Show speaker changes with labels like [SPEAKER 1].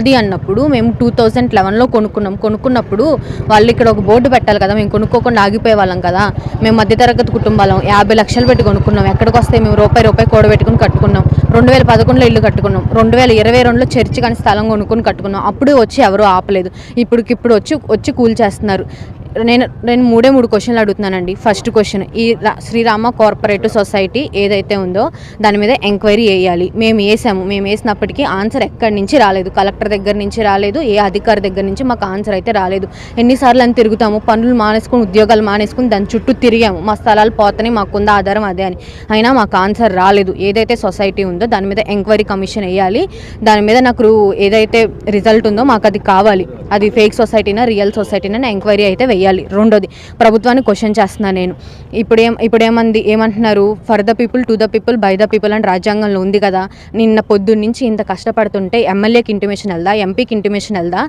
[SPEAKER 1] అది అన్నప్పుడు మేము 2011లో కొనుక్కున్నప్పుడు వాళ్ళు ఇక్కడ ఒక బోర్డు పెట్టాలి కదా, మేము కొనుక్కోకుండా ఆగిపోయే వాళ్ళం కదా. మేము మధ్యతరగతి కుటుంబాలం 50 లక్షలు పెట్టి కొనుక్కున్నాం. ఎక్కడికి వస్తే మేము రూపాయి కూడబెట్టుకుని కట్టుకున్నాం. 2011లో ఇల్లు కట్టుకున్నాం. 2022లో చర్చి కానీ స్థలం కొనుక్కొని కట్టుకున్నాం. అప్పుడు వచ్చి ఎవరు ఆపలేదు. ఇప్పుడు వచ్చి కూల్చేస్తున్నారు. నేను మూడు క్వశ్చన్లు అడుగుతున్నానండి. ఫస్ట్ క్వశ్చన్, ఈ శ్రీరామ కోఆపరేటివ్ సొసైటీ ఏదైతే ఉందో దాని మీద ఎంక్వైరీ వేయాలి. మేము వేసినప్పటికీ ఆన్సర్ ఎక్కడి నుంచి రాలేదు. కలెక్టర్ దగ్గర నుంచి రాలేదు, ఏ అధికారి దగ్గర నుంచి మాకు ఆన్సర్ అయితే రాలేదు. ఎన్నిసార్లు అని తిరుగుతాము, పనులు మానేసుకుని ఉద్యోగాలు మానేసుకుని దాని చుట్టూ తిరిగాము. మా స్థలాలు పోతని మాకుంద ఆధారం అదే అని, అయినా మాకు ఆన్సర్ రాలేదు. ఏదైతే సొసైటీ ఉందో దాని మీద ఎంక్వైరీ కమిషన్ వేయాలి. దాని మీద నాకు ఏదైతే రిజల్ట్ ఉందో మాకు అది కావాలి. అది ఫేక్ సొసైటీనా రియల్ సొసైటీనా ఎంక్వైరీ అయితే వేయాలి. రెండోది, ప్రభుత్వాన్ని క్వశ్చన్ చేస్తున్నాను నేను. ఏమంటున్నారు, for the people, to the people, by the people అని రాజ్యాంగంలో ఉంది కదా. నిన్న పొద్దున్న నుంచి ఇంత కష్టపడుతుంటే ఎమ్మెల్యేకి ఇంటిమేషన్ వెళ్దా, ఎంపీకి ఇంటిమేషన్ వెళ్దా,